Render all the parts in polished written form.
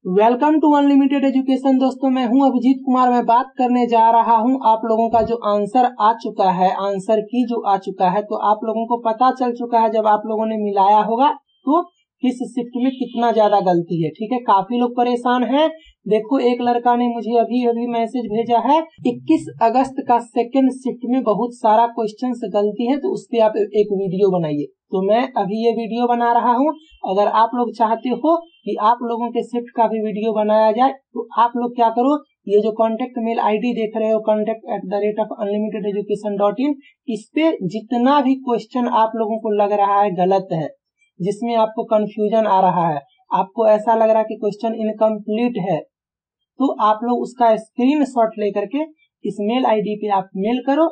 Welcome to unlimited education. दोस्तों मैं हूं अभिजीत कुमार। मैं बात करने जा रहा हूं आप लोगों का जो आंसर आ चुका है, आंसर की जो आ चुका है, तो आप लोगों को पता चल चुका है जब आप लोगों ने मिलाया होगा तो किस शिफ्ट में कितना ज्यादा गलती है। ठीक है, काफी लोग परेशान हैं। देखो एक लड़का ने मुझे अभी अभी मैसेज भेजा है 21 अगस्त का सेकंड शिफ्ट में बहुत सारा क्वेश्चंस गलती है, तो उस पर आप एक वीडियो बनाइए। तो मैं अभी ये वीडियो बना रहा हूँ। अगर आप लोग चाहते हो कि आप लोगों के शिफ्ट का भी वीडियो बनाया जाए तो आप लोग क्या करो, ये जो कॉन्टेक्ट मेल आईडी देख रहे हो contact@unlimitededucation.in, इस पे जितना भी क्वेश्चन आप लोगों को लग रहा है गलत है, जिसमें आपको कंफ्यूजन आ रहा है, आपको ऐसा लग रहा है कि क्वेश्चन इनकम्प्लीट है, तो आप लोग उसका स्क्रीनशॉट लेकर के इस मेल आईडी पे आप मेल करो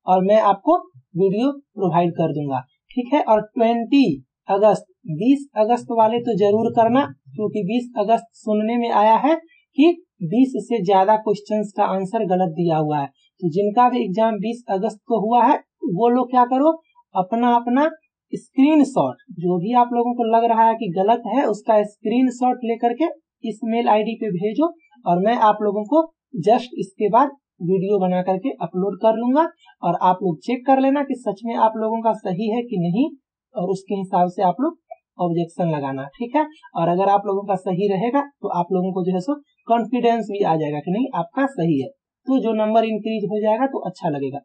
और मैं आपको वीडियो प्रोवाइड कर दूंगा। ठीक है, और 20 अगस्त वाले तो जरूर करना, क्योंकि 20 अगस्त सुनने में आया है कि 20 से ज्यादा क्वेश्चंस का आंसर गलत दिया हुआ है। तो जिनका भी एग्जाम 20 अगस्त को हुआ है वो लोग क्या करो, अपना अपना स्क्रीनशॉट जो भी आप लोगों को लग रहा है कि गलत है उसका स्क्रीनशॉट लेकर के इस मेल आईडी पे भेजो और मैं आप लोगों को जस्ट इसके बाद वीडियो बना करके अपलोड कर लूंगा और आप लोग चेक कर लेना कि सच में आप लोगों का सही है कि नहीं, और उसके हिसाब से आप लोग ऑब्जेक्शन लगाना। ठीक है, और अगर आप लोगों का सही रहेगा तो आप लोगों को जो है सो कॉन्फिडेंस भी आ जाएगा कि नहीं आपका सही है, तो जो नंबर इंक्रीज हो जाएगा तो अच्छा लगेगा,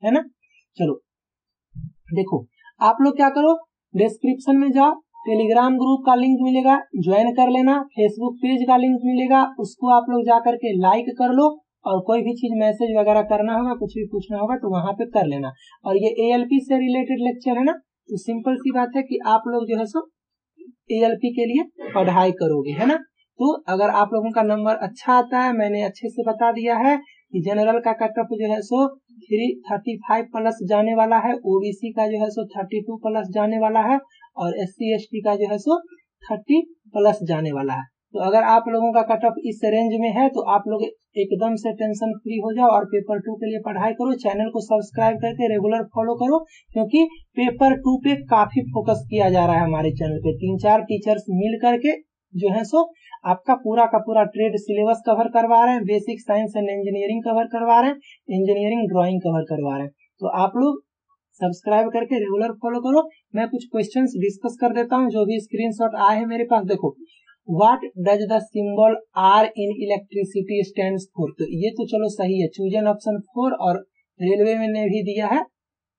है ना। चलो देखो, आप लोग क्या करो, डिस्क्रिप्शन में जाओ, टेलीग्राम ग्रुप का लिंक मिलेगा, ज्वाइन कर लेना। फेसबुक पेज का लिंक मिलेगा, उसको आप लोग जा करके लाइक कर लो, और कोई भी चीज मैसेज वगैरह करना होगा, कुछ भी पूछना होगा तो वहां पे कर लेना। और ये ALP से रिलेटेड लेक्चर है ना, तो सिंपल सी बात है कि आप लोग जो है सो ALP के लिए पढ़ाई करोगे, है ना। तो अगर आप लोगों का नंबर अच्छा आता है, मैंने अच्छे से बता दिया है कि जनरल का कट ऑफ जो है सो 335 प्लस जाने वाला है, OBC का जो है सो 32 प्लस जाने वाला है, और SC ST का जो है सो 30 प्लस जाने वाला है। तो अगर आप लोगों का कट ऑफ इस रेंज में है तो आप लोग एकदम से टेंशन फ्री हो जाओ और पेपर 2 के लिए पढ़ाई करो। चैनल को सब्सक्राइब करके रेगुलर फॉलो करो, क्योंकि पेपर 2 पे काफी फोकस किया जा रहा है हमारे चैनल पे। 3-4 टीचर्स मिल करके जो है सो आपका पूरा का पूरा ट्रेड सिलेबस कवर करवा रहे हैं, basic science and engineering cover करवा रहे हैं, इंजीनियरिंग ड्राइंग कवर करवा रहे हैं। तो आप लोग सब्सक्राइब करके रेगुलर फॉलो करो। मैं कुछ क्वेश्चंस डिस्कस कर देता हूं जो भी स्क्रीनशॉट आए हैं मेरे पास। देखो, what does the symbol R in electricity stands for, तो ये तो चलो सही है, चूज एन ऑप्शन 4। और रेलवे में ने भी दिया है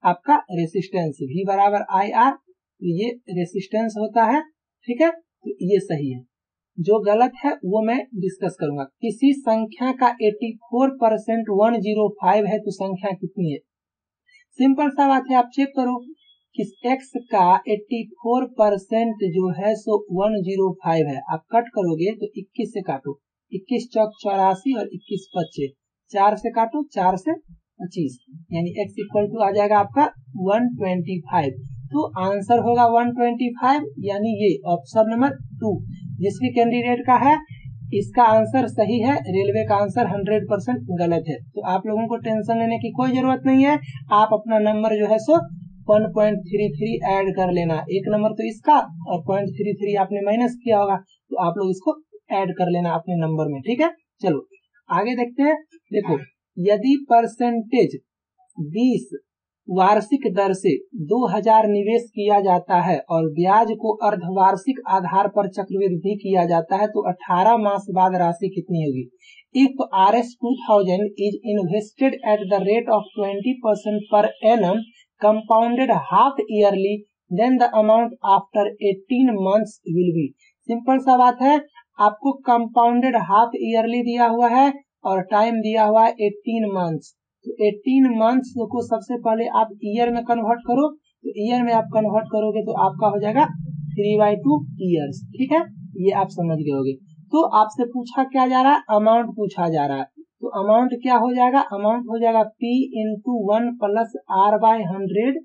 आपका रेसिस्टेंस V बराबर IR, तो ये रेसिस्टेंस होता है। ठीक है, तो ये सही है। जो गलत है वो मैं डिस्कस करूंगा। किसी संख्या का 84% 105 है तो संख्या कितनी है। सिंपल सा बात है, आप चेक करो कि x का 84% जो है सो 105 है। आप कट करोगे तो 21 से काटो, 21 चौक 84 और 21 25, 4 से काटो, 4 से 25, यानी x इक्वल टू आ जाएगा आपका 125। तो आंसर होगा 125, यानी ये ऑप्शन नंबर 2 जिस भी कैंडिडेट का है इसका आंसर सही है। रेलवे का आंसर 100% गलत है। तो आप लोगों को टेंशन लेने की कोई जरूरत नहीं है। आप अपना नंबर जो है सो 1.33 ऐड कर लेना, एक नंबर तो इसका और 0.33 आपने माइनस किया होगा, तो आप लोग इसको ऐड कर लेना अपने नंबर में। ठीक है, चलो आगे देखते हैं। देखो, यदि परसेंटेज 20 वार्षिक दर से 2000 निवेश किया जाता है और ब्याज को अर्धवार्षिक आधार पर चक्रवृद्धि किया जाता है, तो 18 मास बाद राशि कितनी होगी। If Rs 2000 is invested at the rate of 20% पर annum compounded half yearly, then the amount after 18 months will be। Simple सा बात है, आपको कंपाउंडेड हाफ ईयरली दिया हुआ है और टाइम दिया हुआ है 18 मंथ्स। तो 18 मंथ्स को सबसे पहले आप ईयर में कन्वर्ट करो, तो ईयर में आप कन्वर्ट करोगे तो आपका हो जाएगा 3/2 ईयर्स। ठीक है, ये आप समझ गए होगे। तो आपसे पूछा क्या जा रहा है, अमाउंट पूछा जा रहा है। तो अमाउंट क्या हो जाएगा, अमाउंट हो जाएगा P × 1 + R/100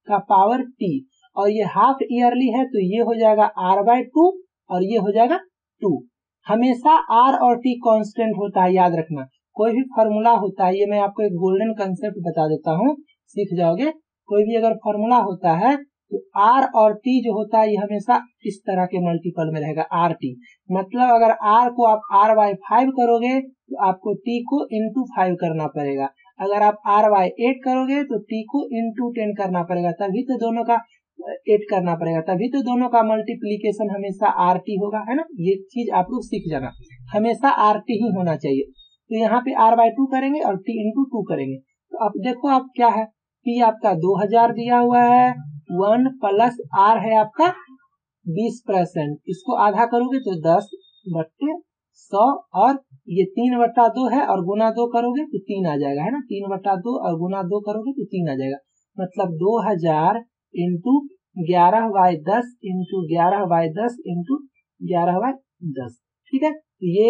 का पावर T, और ये हाफ ईयरली है तो ये हो जाएगा R/2 और ये हो जाएगा 2। हमेशा R और T कांस्टेंट होता है, याद रखना। कोई भी फॉर्मूला होता है, ये मैं आपको एक गोल्डन कंसेप्ट बता देता हूँ, सीख जाओगे। कोई भी अगर फॉर्मूला होता है तो आर और टी जो होता है ये हमेशा इस तरह के मल्टीपल में रहेगा, आर टी। मतलब अगर आर को आप आर बाय 5 करोगे तो आपको टी को इंटू 5 करना पड़ेगा। अगर आप आर बाय 8 करोगे तो टी को इंटू 10 करना पड़ेगा, तभी तो दोनों का 8 करना पड़ेगा, तभी तो दोनों का मल्टीप्लीकेशन हमेशा आर टी होगा, है ना। ये चीज आप लोग सीख जाना, हमेशा आर टी ही होना चाहिए। तो यहाँ पे आर बाय 2 करेंगे और टी इंटू 2 करेंगे। तो अब देखो आप क्या है, टी आपका 2000 दिया हुआ है, 1 प्लस आर है आपका 20%, इसको आधा करोगे तो 10/100 और ये 3/2 है और गुना 2 करोगे तो 3 आ जाएगा, है ना। 3/2 और गुना 2 करोगे तो 3 आ जाएगा। मतलब 2000 इंटू 11/10 इंटू 11/10 इंटू 11/10, ठीक है। ये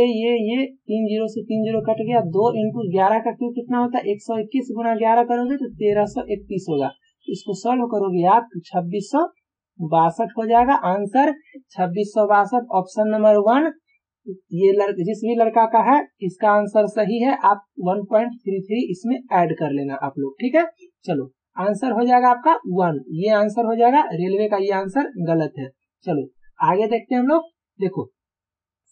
3 जीरो से 3 जीरो कट गया। 2 इंटू 11 का क्यूब कितना होता है 121, गुना 11 करोगे तो 1331 होगा। इसको सॉल्व करोगे आप तो 2662 हो जाएगा आंसर। 2662 ऑप्शन नंबर 1 ये जिस भी लड़का का है इसका आंसर सही है। आप 1.33 इसमें ऐड कर लेना आप लोग, ठीक है। चलो आंसर हो जाएगा आपका 1, ये आंसर हो जाएगा। रेलवे का ये आंसर गलत है। चलो आगे देखते हैं हम लोग। देखो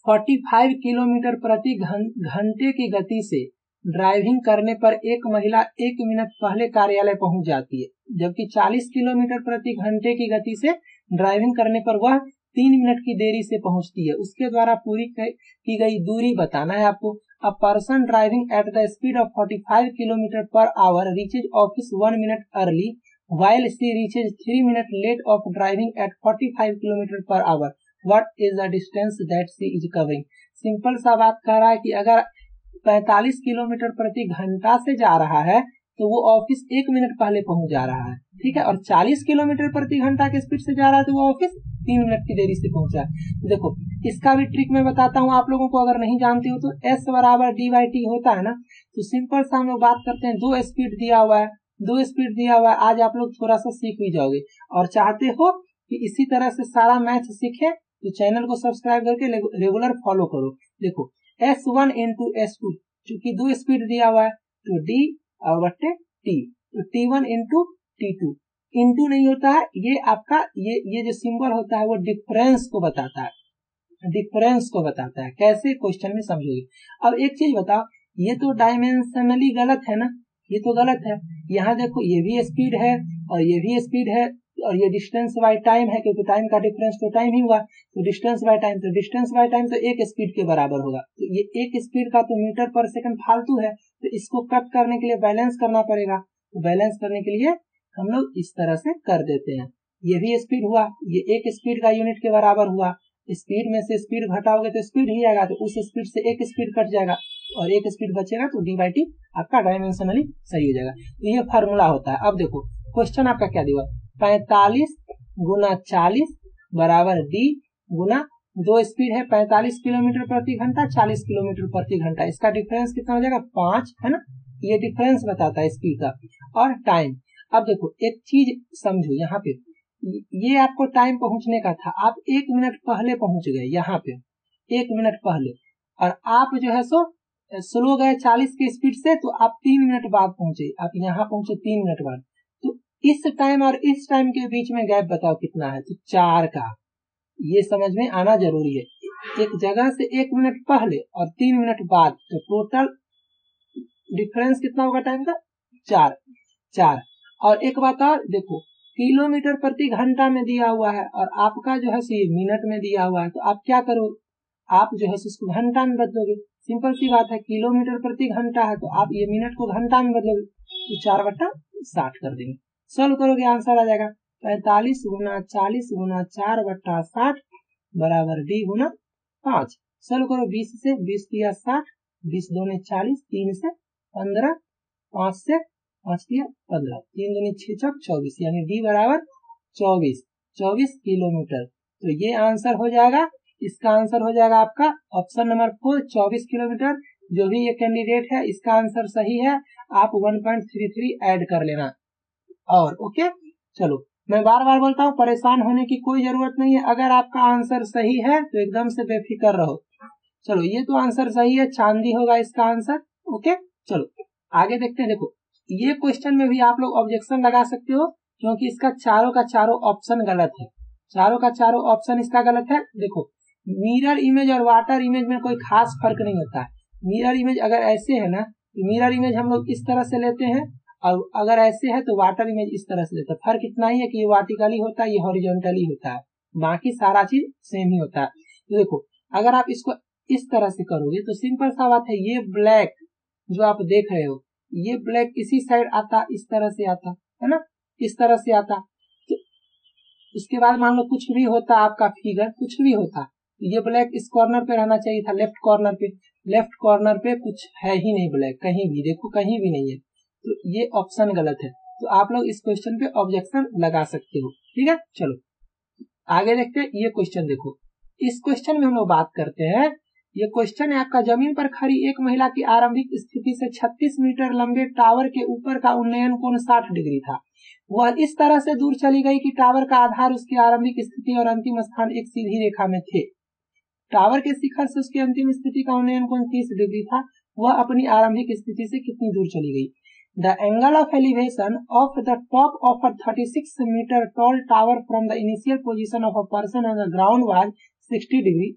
45 किलोमीटर प्रति घंटे की गति से ड्राइविंग करने पर एक महिला 1 मिनट पहले कार्यालय पहुंच जाती है, जबकि 40 किलोमीटर प्रति घंटे की गति से ड्राइविंग करने पर वह 3 मिनट की देरी से पहुंचती है। उसके द्वारा पूरी की गई दूरी बताना है आपको। A person driving at the speed of 45 kilometre per hour reaches office 1 minute early while she reaches 3 minutes late of driving at 45 kilometre per hour. What is the distance that she is covering? Simple सा बात कह रहा है कि अगर 45 kilometre प्रति घंटा से जा रहा है तो वो ऑफिस 1 मिनट पहले पहुंच जा रहा है, ठीक है। और 40 किलोमीटर प्रति घंटा के स्पीड से जा रहा है तो वो ऑफिस 3 मिनट की देरी से पहुंचा है। देखो इसका भी ट्रिक मैं बताता हूँ आप लोगों को, अगर नहीं जानते हो तो S बराबर डी/टी होता है ना। तो सिंपल सा हम लोग बात करते हैं, 2 स्पीड दिया हुआ है, 2 स्पीड दिया हुआ है। आज आप लोग थोड़ा सा सीख भी जाओगे और चाहते हो कि इसी तरह से सारा मैथ सीखे तो चैनल को सब्सक्राइब करके रेगुलर फॉलो करो। देखो S1 इंटू S2, चूंकि 2 स्पीड दिया हुआ है तो D और बट्टे T, तो T1 इंटू T2। इंटू नहीं होता है, ये आपका ये जो सिंबल होता है वो डिफरेंस को बताता है, डिफरेंस को बताता है। कैसे क्वेश्चन में समझोगे। अब एक चीज बताओ, ये तो डायमेंशनली गलत है ना, ये तो गलत है। यहाँ देखो ये भी स्पीड है और ये भी स्पीड है और ये डिस्टेंस बाय टाइम है, क्योंकि टाइम का डिफरेंस तो टाइम ही हुआ। तो डिस्टेंस बाय टाइम, तो डिस्टेंस बाय टाइम तो 1 स्पीड के बराबर होगा। तो ये 1 स्पीड का तो मीटर पर सेकंड फालतू है, तो इसको कट करने के लिए बैलेंस करना पड़ेगा। तो बैलेंस करने के लिए हम लोग इस तरह से कर देते हैं। ये भी स्पीड हुआ, ये 1 स्पीड का यूनिट के बराबर हुआ। स्पीड में से स्पीड घटाओगे तो स्पीड ही आएगा, तो उस स्पीड से 1 स्पीड कट जाएगा और 1 स्पीड बचेगा, तो डी/टी आपका डायमेंशनली सही हो जाएगा। तो ये फॉर्मूला होता है। अब देखो क्वेश्चन आपका क्या दिया, 45 गुना 40 बराबर डी गुना 2 स्पीड है 45 किलोमीटर प्रति घंटा, 40 किलोमीटर प्रति घंटा। इसका डिफरेंस कितना हो जाएगा 5, है ना। ये डिफरेंस बताता है स्पीड का और टाइम। अब देखो एक चीज समझो, यहाँ पे ये आपको टाइम पहुंचने का था, आप 1 मिनट पहले पहुंच गए, यहाँ पे 1 मिनट पहले, और आप जो है सो स्लो गए 40 की स्पीड से, तो आप 3 मिनट बाद पहुंचे, आप यहाँ पहुंचे 3 मिनट बाद। तो इस टाइम और इस टाइम के बीच में गैप बताओ कितना है, तो 4 का। ये समझ में आना जरूरी है। एक जगह से 1 मिनट पहले और 3 मिनट बाद, तो टोटल डिफरेंस कितना होगा टाइम का 4। और एक बात और देखो, किलोमीटर प्रति घंटा में दिया हुआ है और आपका जो है मिनट में दिया हुआ है, तो आप क्या करो, आप जो है इसको घंटा में बदलोगे। सिंपल सी बात है, किलोमीटर प्रति घंटा है तो आप ये मिनट को घंटा में बदलोगे, तो 4/60 कर देंगे। सॉल्व करोगे आंसर आ जाएगा 45 गुना 40 गुना 4/60 बराबर डी गुना 5। सॉल्व करो 20 से 20 दिया 60, 20 दूनी 40, 3 से 15, 5 से 5 दिया 15, 3 दूनी 6 चौक 24, यानी डी बराबर 24 किलोमीटर। तो ये आंसर हो जाएगा, इसका आंसर हो जाएगा आपका ऑप्शन नंबर 4 24 किलोमीटर। जो भी ये कैंडिडेट है इसका आंसर सही है, आप 1.33 ऐड कर लेना। और ओके, चलो मैं बार बार बोलता हूँ, परेशान होने की कोई जरूरत नहीं है। अगर आपका आंसर सही है तो एकदम से बेफिक्र रहो। चलो ये तो आंसर सही है, चांदी होगा इसका आंसर। ओके चलो आगे देखते हैं। देखो ये क्वेश्चन में भी आप लोग ऑब्जेक्शन लगा सकते हो क्योंकि इसका चारों का चारों ऑप्शन गलत है, चारों का चारों ऑप्शन इसका गलत है। देखो मिरर इमेज और वाटर इमेज में कोई खास फर्क नहीं होता है। मिरर इमेज अगर ऐसे है ना तो मिरर इमेज हम लोग इस तरह से लेते हैं, और अगर ऐसे है तो वाटर इमेज इस तरह से लेते हैं। फर्क इतना ही है कि ये वर्टिकली होता है, ये हॉरिजॉन्टली होता है, बाकी सारा चीज सेम ही होता है। तो देखो अगर आप इसको इस तरह से करोगे तो सिंपल सा बात है, ये ब्लैक जो आप देख रहे हो ये ब्लैक इसी साइड आता, इस तरह से आता है ना, इस तरह से आता। तो इसके बाद मान लो कुछ भी होता आपका फिगर, कुछ भी होता, ये ब्लैक इस कॉर्नर पे रहना चाहिए था, लेफ्ट कॉर्नर पे, लेफ्ट कॉर्नर पे कुछ है ही नहीं ब्लैक, कहीं भी देखो कहीं भी नहीं है, तो ये ऑप्शन गलत है। तो आप लोग इस क्वेश्चन पे ऑब्जेक्शन लगा सकते हो, ठीक है। चलो आगे देखते हैं, ये क्वेश्चन देखो, इस क्वेश्चन में हम लोग बात करते हैं। ये क्वेश्चन है आपका, जमीन पर खड़ी एक महिला की आरंभिक स्थिति से 36 मीटर लंबे टावर के ऊपर का उन्नयन कोण 60 डिग्री था। वह इस तरह से दूर चली गई कि टावर का आधार उसकी आरंभिक स्थिति और अंतिम स्थान एक सीधी रेखा में थे। टावर के शिखर से उसकी अंतिम स्थिति का उन्नयन कोण 30 डिग्री था। वह अपनी आरंभिक स्थिति से कितनी दूर चली गई? The angle of elevation of the top of a 36 meter tall tower from the initial position of a person on the ground was 60 degree.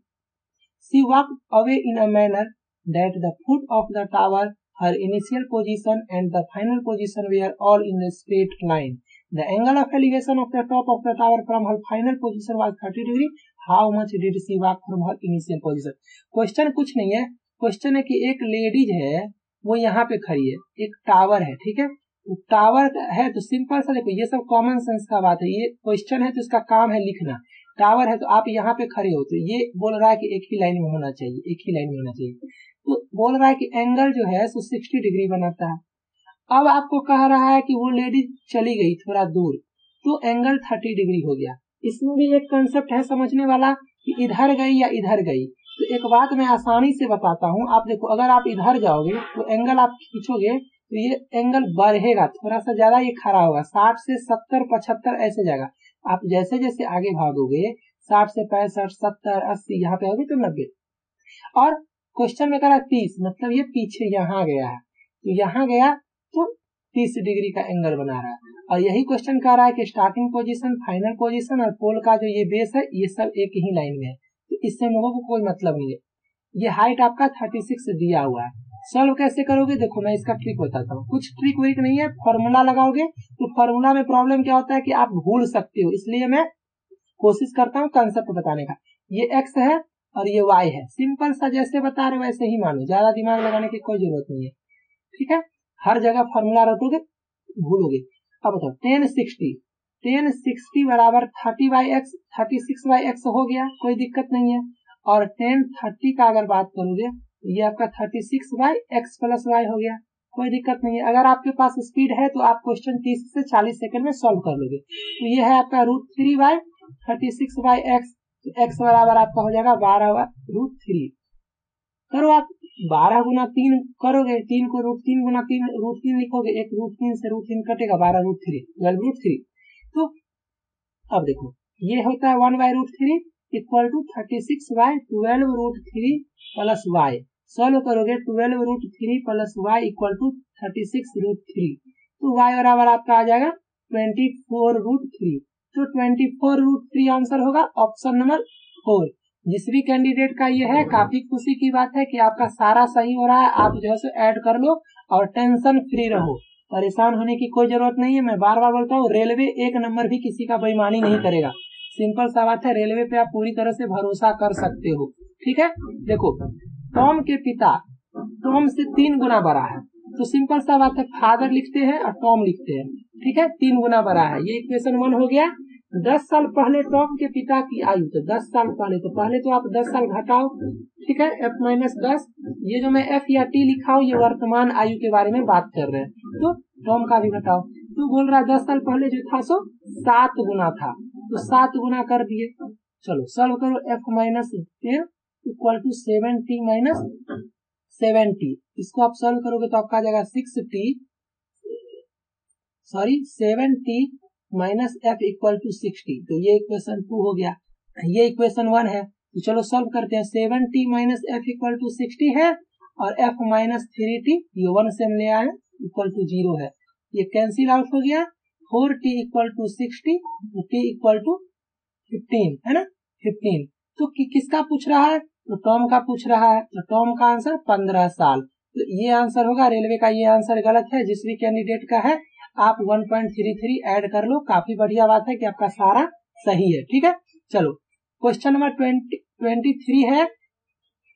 She walked away in a manner that the foot of the tower, her initial position and the final position were all in a straight line. The angle of elevation of the top of the tower from her final position was 30 degree. How much did she walk from her initial position? Question कुछ नहीं है, question है कि एक ladies है वो यहाँ पे खड़ी है, एक टावर है, ठीक है, टावर है तो सिंपल सा देखो, ये सब कॉमन सेंस का बात है। ये क्वेश्चन है तो इसका काम है लिखना। टावर है तो आप यहाँ पे खड़े हो, तो ये बोल रहा है कि एक ही लाइन में होना चाहिए, एक ही लाइन में होना चाहिए। तो बोल रहा है कि एंगल जो है 60 डिग्री बनाता है। अब आपको कह रहा है कि वो लेडी चली गई थोड़ा दूर, तो एंगल 30 डिग्री हो गया। इसमें भी एक कंसेप्ट है समझने वाला कि इधर गई या इधर गई। तो एक बात मैं आसानी से बताता हूँ, आप देखो अगर आप इधर जाओगे तो एंगल आप खींचोगे तो ये एंगल बढ़ेगा, थोड़ा सा ज्यादा ये खड़ा होगा, 60 से 70 75 ऐसे जाएगा। आप जैसे जैसे आगे भागोगे 60 से 65 70 80 यहाँ पे होगी तो 90। और क्वेश्चन में करा 30, मतलब ये पीछे यहाँ गया है, तो यहाँ गया तो 30 डिग्री का एंगल बना रहा है। और यही क्वेश्चन कह रहा है कि स्टार्टिंग पोजीशन, फाइनल पोजीशन और पोल का जो ये बेस है ये सब एक ही लाइन में है, तो इससे हम लोगों को कोई मतलब नहीं है। ये हाइट आपका 36 दिया हुआ है। सॉल्व कैसे करोगे? देखो मैं इसका ट्रिक बताता हूँ, कुछ ट्रिक विक नहीं है, फॉर्मूला लगाओगे तो फॉर्मूला में प्रॉब्लम क्या होता है कि आप भूल सकते हो, इसलिए मैं कोशिश करता हूँ कंसेप्ट बताने का। ये एक्स है और ये वाई है, सिंपल सा जैसे बता रहे वैसे ही मानो, ज्यादा दिमाग लगाने की कोई जरूरत नहीं है, ठीक है। हर जगह फॉर्मूला रटोगे भूलोगे। अब बताओ 1060 बराबर 30/x, 36/x हो गया, कोई दिक्कत नहीं है। और 1030 का अगर बात करोगे ये आपका 36/x प्लस y हो गया, कोई दिक्कत नहीं है। अगर आपके पास स्पीड है तो आप क्वेश्चन 30 से 40 सेकंड में सॉल्व कर लोगे। तो ये है आपका √3/36/x, तो x बराबर आपका हो जाएगा 12/√3। करो आप 12 गुना 3 करोगे, 3 को √3 गुना 3 √3 लिखोगे, एक √3 से √3 कटेगा, 12√3 12√3। तो अब देखो ये होता है 1/√3 equal to 36/12√3 plus y। Solve करोगे 12√3 प्लस y इक्वल टू 36√3, तो y बराबर आपका आ जाएगा 24√3। तो 24√3 आंसर होगा ऑप्शन नंबर 4। जिस भी कैंडिडेट का ये है, काफी खुशी की बात है कि आपका सारा सही हो रहा है। आप जो है सो ऐड कर लो और टेंशन फ्री रहो, परेशान होने की कोई जरूरत नहीं है। मैं बार बार बोलता हूँ, रेलवे एक नंबर भी किसी का बेईमानी नहीं करेगा, सिंपल सा बात है, रेलवे पे आप पूरी तरह से भरोसा कर सकते हो, ठीक है। देखो टॉम के पिता टॉम से 3 गुना बड़ा है, तो सिंपल सा बात है, फादर लिखते हैं और टॉम लिखते हैं, ठीक है, 3 गुना बड़ा है, ये इक्वेशन 1 हो गया। 10 साल पहले टॉम के पिता की आयु, तो 10 साल पहले, तो पहले तो आप 10 साल घटाओ, ठीक है, f-10। ये जो मैं f या t लिखा हूं ये वर्तमान आयु के बारे में बात कर रहे हैं, तो टॉम का भी घटाओ। तो बोल रहा है 10 साल पहले जो था सो 7 गुना था, तो 7 गुना कर दिए। चलो सॉल्व करो, f-10 इक्वल टू 70 इसको आप सॉल्व करोगे तो आपका आ जाएगा 70 माइनस f इक्वल टू 60। तो ये इक्वेशन 2 हो गया, ये इक्वेशन 1 है। तो चलो सॉल्व करते हैं, 70 माइनस f इक्वल टू 60 है और f माइनस 3t ये 1 से हम ले आए इक्वल टू 0 है, ये कैंसिल आउट हो गया। 4t इक्वल टू 60, तो t इक्वल टू 15 है ना, 15। तो किसका पूछ रहा है, तो टॉम का पूछ रहा है, तो टॉम का आंसर 15 साल। तो ये आंसर होगा, रेलवे का ये आंसर गलत है। जिस भी कैंडिडेट का है आप 1.33 ऐड कर लो, काफी बढ़िया बात है कि आपका सारा सही है। ठीक है, चलो क्वेश्चन नंबर 23 है,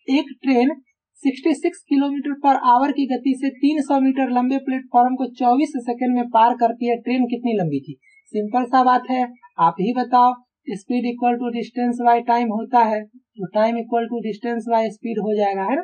एक ट्रेन 66 किलोमीटर पर आवर की गति से 300 मीटर लंबे प्लेटफॉर्म को 24 सेकंड में पार करती है, ट्रेन कितनी लंबी थी। सिंपल सा बात है, आप ही बताओ। Speed equal to distance by time होता है, तो time equal to distance by speed हो जाएगा, है ना।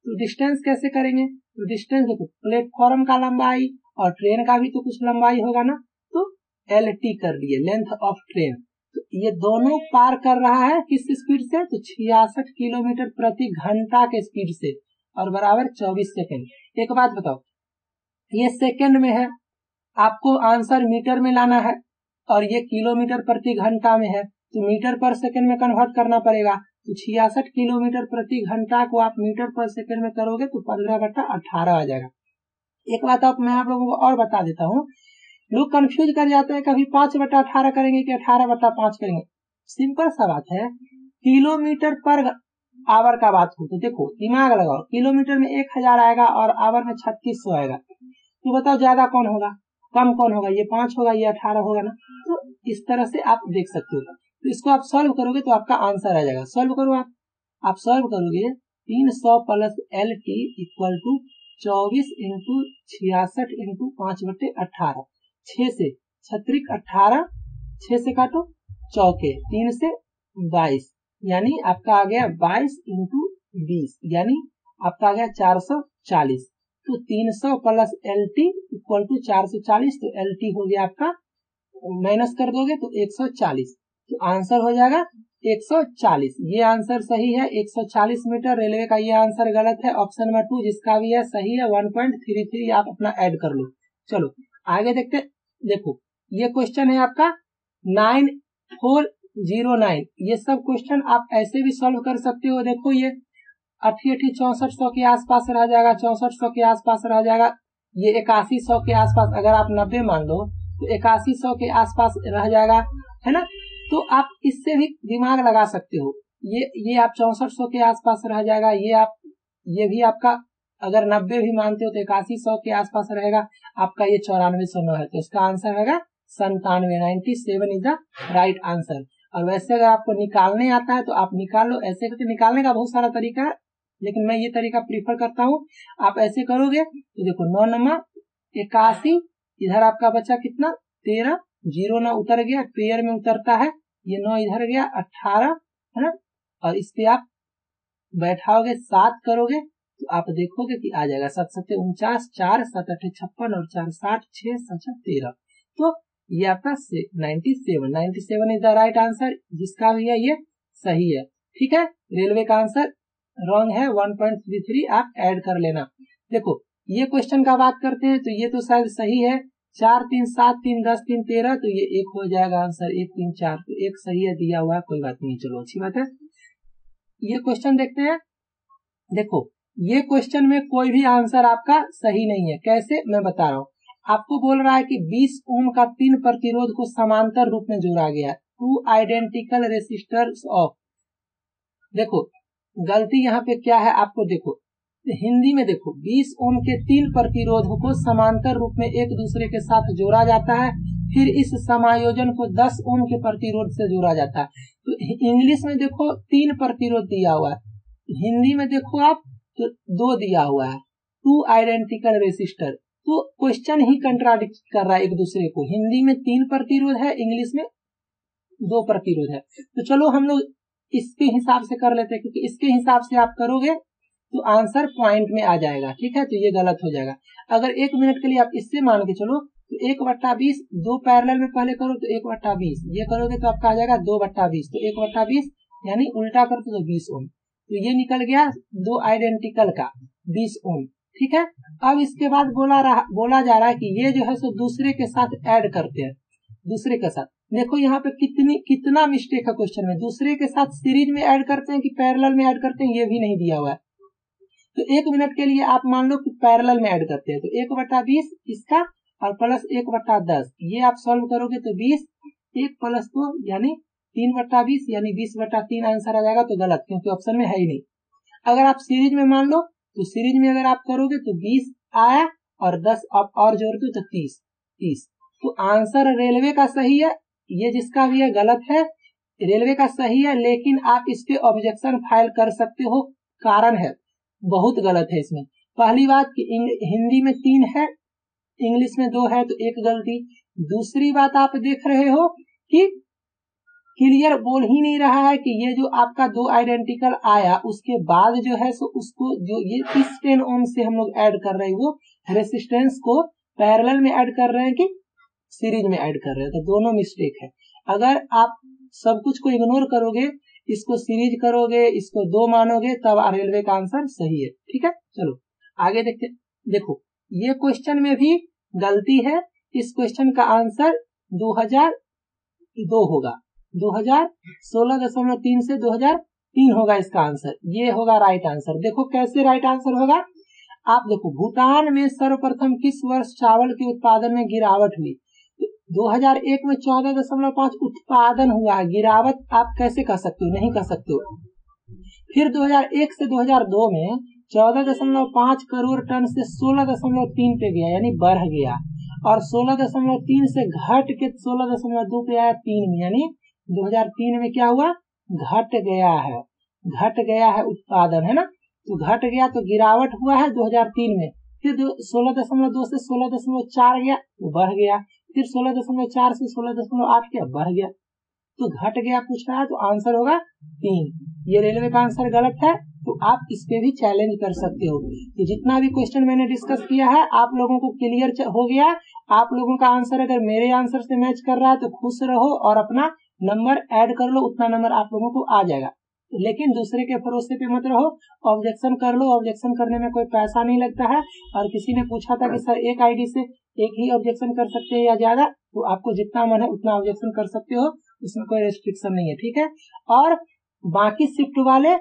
तो डिस्टेंस कैसे करेंगे, तो डिस्टेंस देखो प्लेटफॉर्म का लंबाई और ट्रेन का भी तो कुछ लंबाई होगा ना, तो LT कर लिए, लेंथ ऑफ ट्रेन। तो ये दोनों पार कर रहा है किस स्पीड से, तो 66 किलोमीटर प्रति घंटा के स्पीड से, और बराबर 24 सेकंड। एक बात बताओ, ये सेकंड में है, आपको आंसर मीटर में लाना है, और ये किलोमीटर प्रति घंटा में है, तो मीटर पर सेकंड में कन्वर्ट करना पड़ेगा। तो 66 किलोमीटर प्रति घंटा को आप मीटर पर सेकंड में करोगे तो 15/18 आ जाएगा। एक बात मैं आप लोगों को और बता देता हूँ, लोग कंफ्यूज कर जाते हैं, कभी 5/18 करेंगे कि 18/5 करेंगे। सिंपल सा बात है, किलोमीटर पर आवर का बात हो तो देखो दिमाग लगाओ, किलोमीटर में 1000 आएगा और आवर में 3600 आएगा, तो बताओ ज्यादा कौन होगा, कम कौन होगा, ये 5 होगा, ये 18 होगा ना। तो इस तरह से आप देख सकते हो। तो इसको आप सॉल्व करोगे तो आपका आंसर आ जाएगा। सॉल्व करो आप सॉल्व करोगे 300 plus LT equal to 24 into 66 into 5/18, 6 से 36 18, 6 से काटो चौके, 3 से 22, यानी आपका आ गया 22 इंटू 20, यानी आपका आ गया 440। तो 300 प्लस LT इक्वल टू 440, तो LT हो गया आपका, माइनस कर दोगे तो 140, तो आंसर हो जाएगा 140। ये आंसर सही है, 140 मीटर। रेलवे का ये आंसर गलत है, ऑप्शन नंबर 2 जिसका भी है सही है, 1.33 आप अपना ऐड कर लो। चलो आगे देखते, देखो ये क्वेश्चन है आपका 9409। ये सब क्वेश्चन आप ऐसे भी सॉल्व कर सकते हो। देखो ये 6400 के आसपास रह जाएगा, 6400 के आसपास रह जाएगा, ये 8100 के आसपास, अगर आप 90 मान लो तो 8100 के आसपास रह जाएगा, है ना। तो आप इससे भी दिमाग लगा सकते हो, ये आप 6400 के आसपास रह जाएगा, ये भी आपका अगर 90 भी मानते हो तो 8100 के आसपास रहेगा, आपका ये 9409 है, तो इसका आंसर रहेगा 97 इज द राइट आंसर। और वैसे अगर आपको निकालने आता है तो आप निकाल लो, ऐसे करके निकालने का बहुत सारा तरीका है, लेकिन मैं ये तरीका प्रीफर करता हूँ। आप ऐसे करोगे तो देखो 9 नंबर 81, इधर आपका बचा कितना 13, 0 ना उतर गया, पेयर में उतरता है, ये 9 इधर गया 18, है ना। और इस पे आप बैठाओगे 7 करोगे तो आप देखोगे कि आ जाएगा 7 7 49, 4 7 8 56 और 4 60, 6 7 13। तो ये आपका 97 इज द राइट आंसर, जिसका भी है ये सही है। ठीक है, रेलवे का आंसर रॉन्ग है, 1.33 आप ऐड कर लेना। देखो ये क्वेश्चन का बात करते हैं तो ये तो शायद सही है, 4 3 7 3 10 3 13, तो ये 1 हो जाएगा आंसर, 1 3 4, तो 1 सही है, दिया हुआ है, कोई बात नहीं, चलो अच्छी बात है। ये क्वेश्चन देखते हैं। देखो ये क्वेश्चन में कोई भी आंसर आपका सही नहीं है, कैसे मैं बता रहा हूँ। आपको बोल रहा है कि 20 ओम का 3 प्रतिरोध को समांतर रूप में जोड़ा गया, 2 आइडेंटिकल रेसिस्टर्स ऑफ। देखो गलती यहाँ पे क्या है, आपको देखो हिंदी में देखो 20 ओम के 3 प्रतिरोधों को समांतर रूप में एक दूसरे के साथ जोड़ा जाता है, फिर इस समायोजन को 10 ओम के प्रतिरोध से जोड़ा जाता है। तो इंग्लिश में देखो 3 प्रतिरोध दिया हुआ है, हिंदी में देखो आप तो 2 दिया हुआ है, 2 आइडेंटिकल रेसिस्टर। तो क्वेश्चन ही कंट्राडिक्ट कर रहा है एक दूसरे को, हिंदी में 3 प्रतिरोध है, इंग्लिश में 2 प्रतिरोध है। तो चलो हम लोग इसके हिसाब से कर लेते हैं, क्योंकि इसके हिसाब से आप करोगे तो आंसर पॉइंट में आ जाएगा। ठीक है, तो ये गलत हो जाएगा। अगर 1 मिनट के लिए आप इससे मान के चलो तो 1/20, 2 पैरेलल में पहले करो तो 1/20, ये करोगे तो आपका आ जाएगा 2/20, तो 1/20 यानी उल्टा कर तो 20 ओम, तो ये निकल गया 2 आइडेंटिकल का 20 ओम। ठीक है, अब इसके बाद बोला जा रहा है कि ये जो है सो दूसरे के साथ ऐड करते हैं, दूसरे के साथ। देखो यहाँ पे कितना मिस्टेक है क्वेश्चन में, दूसरे के साथ सीरीज में ऐड करते हैं कि पैरेलल में ऐड करते हैं, ये भी नहीं दिया हुआ है। तो 1 मिनट के लिए आप मान लो कि पैरेलल में ऐड करते हैं, तो 1/20 इसका और प्लस 1/10, ये आप सॉल्व करोगे तो 20, 1 प्लस 2 यानी 3/20 यानी 20/3 आंसर आ जाएगा। तो गलत, क्योंकि ऑप्शन में है ही नहीं। अगर आप सीरीज में मान लो तो सीरीज में अगर आप करोगे तो 20 आया और 10 आप और जोड़ दो तो 30। तो आंसर रेलवे का सही है, ये जिसका भी है गलत है, रेलवे का सही है, लेकिन आप इस पे ऑब्जेक्शन फाइल कर सकते हो। कारण है, बहुत गलत है इसमें। पहली बात कि हिंदी में 3 है, इंग्लिश में 2 है, तो एक गलती। दूसरी बात आप देख रहे हो कि क्लियर बोल ही नहीं रहा है कि ये जो आपका 2 आइडेंटिकल आया उसके बाद जो है सो उसको जो ये 10 ओम से हम लोग ऐड कर रहे हैं, वो रेसिस्टेंस को पैरेलल में ऐड कर रहे हैं कि सीरीज में ऐड कर रहे हैं, तो दोनों मिस्टेक है। अगर आप सब कुछ को इग्नोर करोगे, इसको सीरीज करोगे, इसको 2 मानोगे, तब रेलवे का आंसर सही है। ठीक है, चलो आगे देखते। देखो ये क्वेश्चन में भी गलती है, इस क्वेश्चन का आंसर 2002 होगा, 2016.3 से 2003 होगा इसका आंसर, ये होगा राइट आंसर। देखो कैसे राइट आंसर होगा, आप देखो भूटान में सर्वप्रथम किस वर्ष चावल के उत्पादन में गिरावट हुई? 2001 में 14.5 उत्पादन हुआ है, गिरावट आप कैसे कह सकते हो? नहीं कह सकते हो। फिर 2001 से 2002 में 14.5 करोड़ टन से 16.3 पे गया, यानी बढ़ गया, और 16.3 से घट के 16.2 पे आया 3 में, यानी 2003 में क्या हुआ? घट गया है उत्पादन, है ना। तो घट गया तो गिरावट हुआ है 2003 में। फिर 16.2 से 16.4 गया तो बढ़ गया, फिर 16.4 से 16.8 क्या बढ़ गया, तो घट गया पूछ रहा है, तो आंसर होगा 3। ये रेलवे का आंसर गलत है, तो आप इस पे भी चैलेंज कर सकते हो। तो जितना भी क्वेश्चन मैंने डिस्कस किया है आप लोगों को क्लियर हो गया। आप लोगों का आंसर अगर मेरे आंसर से मैच कर रहा है तो खुश रहो और अपना नंबर ऐड कर लो, उतना नंबर आप लोगों को आ जाएगा। लेकिन दूसरे के भरोसे पे मत रहो, ऑब्जेक्शन कर लो, ऑब्जेक्शन करने में कोई पैसा नहीं लगता है। और किसी ने पूछा था कि सर एक आईडी से एक ही ऑब्जेक्शन कर सकते हैं या ज्यादा, तो आपको जितना मन है उतना ऑब्जेक्शन कर सकते हो, उसमें कोई रेस्ट्रिक्शन नहीं है। ठीक है, और बाकी शिफ्ट वाले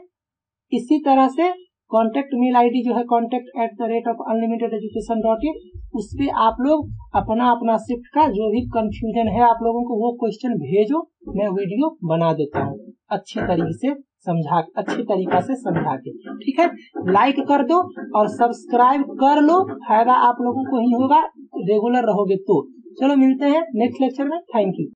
इसी तरह से कॉन्टेक्ट मेल आईडी जो है contact@unlimitededucation.in, उस पे आप लोग अपना अपना शिफ्ट का जो भी कंफ्यूजन है आप लोगों को वो क्वेश्चन भेजो, मैं वीडियो बना देता हूँ अच्छी तरीके से समझा के। ठीक है, लाइक कर दो और सब्सक्राइब कर लो, फायदा आप लोगों को ही होगा, रेगुलर रहोगे तो। चलो मिलते हैं नेक्स्ट लेक्चर में, थैंक यू।